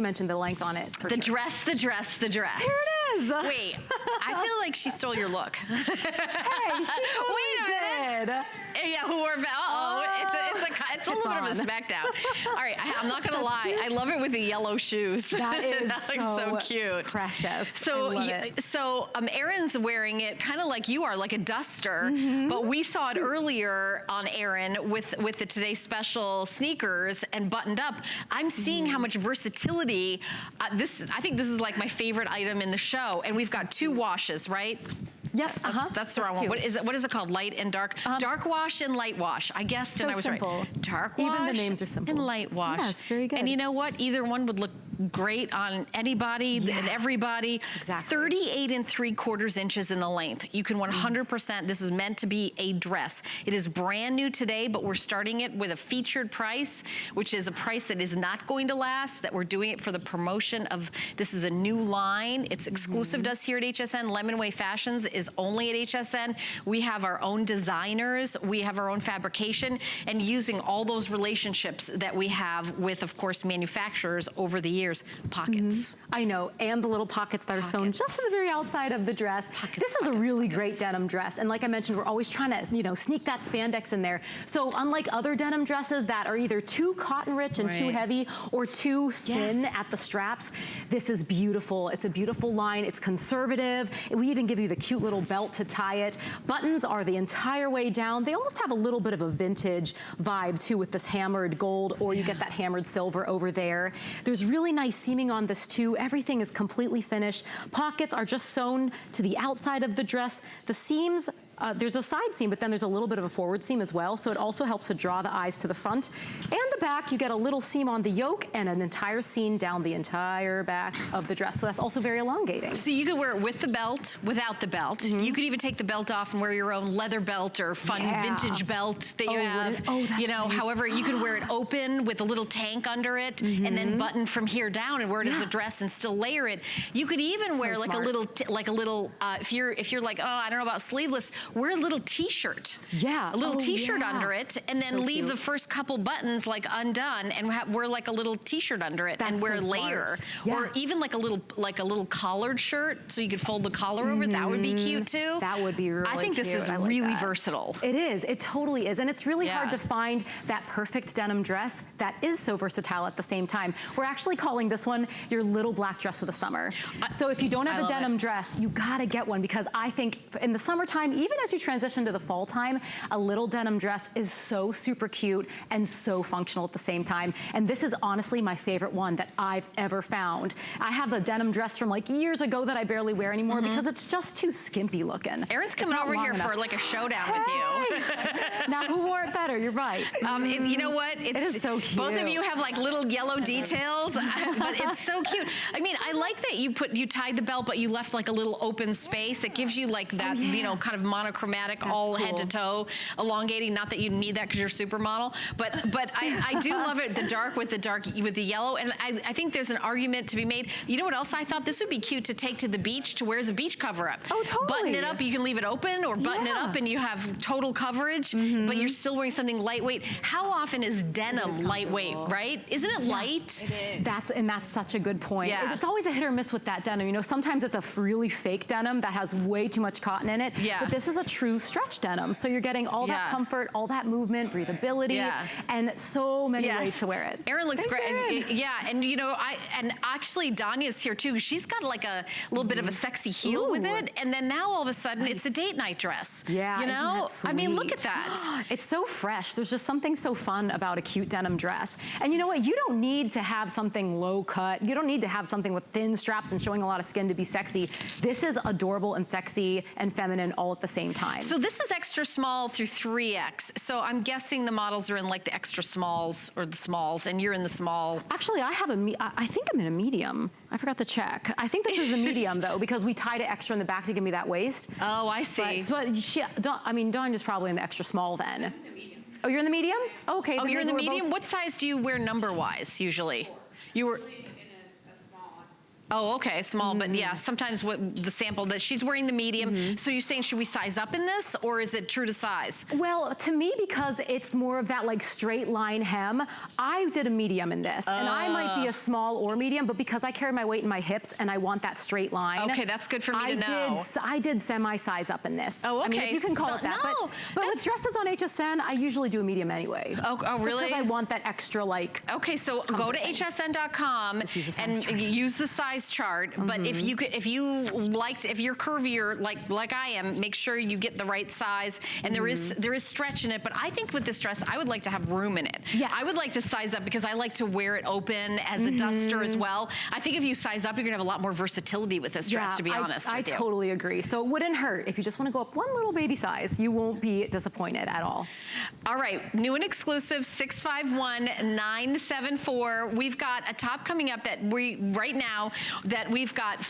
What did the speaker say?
mentioned the length on it. The dress. Here it is. Wait, I feel like she stole your look. Hey, she totally did. Yeah, who wore it's a little bit of a smackdown. All right, I'm not gonna lie, I love it with the yellow shoes. That is so cute, precious. So Erin's wearing it kind of like you are, like a duster. But we saw it earlier on Erin with the Today Special sneakers and buttoned up. I'm seeing how much versatility. I think this is like my favorite item in the show, and we've got 2 washes, right? Yep. That's the wrong one. What is it called? Light and dark? Dark wash and light wash. I guessed, and I was simple. right. Dark wash. Even the names are simple. And light wash. Yes, very good. And you know what? Either one would look great on anybody and everybody. Exactly. 38 3/4 inches in the length. You can 100%. This is meant to be a dress. It is brand new today, but we're starting it with a featured price, which is a price that is not going to last. That we're doing it for the promotion of. This is a new line. It's exclusive to us here at HSN. Lemon Way Fashions is only at HSN. We have our own designers. We have our own fabrication, and using all those relationships that we have with, of course, manufacturers over the years. Pockets. I know, and the little pockets that are sewn just to the very outside of the dress. This is a really great denim dress, and like I mentioned, we're always trying to, sneak that spandex in there. So unlike other denim dresses that are either too cotton rich and too heavy or too thin at the straps, this is beautiful. It's a beautiful line. It's conservative. We even give you the cute little belt to tie it. Buttons are the entire way down. They almost have a little bit of a vintage vibe too with this hammered gold, or you get that hammered silver over there. There's really nice seaming on this too. Everything is completely finished. Pockets are just sewn to the outside of the dress. The seams, there's a side seam, but then there's a little bit of a forward seam as well, so it also helps to draw the eyes to the front. And the back, you get a little seam on the yoke and an entire seam down the entire back of the dress, so that's also very elongating. So you could wear it with the belt, without the belt. You could even take the belt off and wear your own leather belt or fun vintage belt that you have. However, you could wear it open with a little tank under it, and then button from here down and wear it as a dress and still layer it. You could even wear like a little, if you're like, oh, I don't know about sleeveless, wear a little t-shirt. A little t-shirt under it, and then leave the first couple buttons like undone, and wear like a little t-shirt under it, and wear a layer. Or even like a little collared shirt, so you could fold the collar over. That would be cute too. That would be really cute. I think this is really versatile. It is. It totally is. And it's really hard to find that perfect denim dress that is so versatile at the same time. We're actually calling this one your little black dress for the summer. So if you don't have a denim dress, you gotta get one, because I think in the summertime, even as you transition to the fall time, a little denim dress is so super cute and so functional at the same time. And this is honestly my favorite one that I've ever found. I have a denim dress from like years ago that I barely wear anymore because it's just too skimpy looking. Erin's coming over here for like a showdown with you. Now who wore it better? You're right. You know what? It is so cute. Both of you have like little yellow details, but it's so cute. I mean, I like that you tied the belt, but you left like a little open space. It gives you like that, kind of monochromatic, all head to toe, elongating. Not that you need that because you're a supermodel, but I do love it. The dark with the yellow, and I think there's an argument to be made. You know what else I thought? This would be cute to take to the beach to wear as a beach cover up. Oh, totally. Button it up. You can leave it open, or button it up, and you have total coverage. But you're still wearing something lightweight. How often is denim lightweight? Right? Isn't it light? It is. That's such a good point. It's always a hit or miss with that denim. Sometimes it's a really fake denim that has way too much cotton in it. But this is a true stretch denim. So you're getting all that comfort, all that movement, breathability, and so many ways to wear it. Erin looks great. And actually Danya's here too. She's got like a little bit of a sexy heel with it, and then now all of a sudden it's a date night dress. I mean, look at that. It's so fresh. There's just something so fun about a cute denim dress. And you know what? You don't need to have something low cut. You don't need to have something with thin straps and showing a lot of skin to be sexy. This is adorable and sexy and feminine all at the same time. So this is extra small through 3X. So I'm guessing the models are in like the extra smalls or the smalls, and you're in the small. Actually, I think I'm in a medium. I forgot to check. I think this is the medium though, because we tied it extra in the back to give me that waist. Oh, I see. Dawn is probably in the extra small then. Oh, you're in the medium? Okay. Oh, you're in the medium? What size do you wear number-wise, usually? You were... Oh, okay, small, but yeah, sometimes what the sample that she's wearing the medium. So you're saying, should we size up in this, or is it true to size? Well, to me, because it's more of that like straight line hem, I did a medium in this, and I might be a small or medium, but because I carry my weight in my hips and I want that straight line. Okay, that's good for me to know. I did semi-size up in this. Oh, okay. I mean, if you can call it that. No, but with dresses on HSN, I usually do a medium anyway. Oh, really? Just because I want that extra like. Okay, so go to hsn.com and use the size chart. But if you're curvier like I am, make sure you get the right size. And there is stretch in it. But I think with this dress, I would like to have room in it. Yes. I would like to size up because I like to wear it open as a duster as well. I think if you size up, you're gonna have a lot more versatility with this dress, to be honest with you. I totally agree. So it wouldn't hurt. If you just want to go up one little baby size, you won't be disappointed at all. All right, new and exclusive 651-974. We've got a top coming up that we've got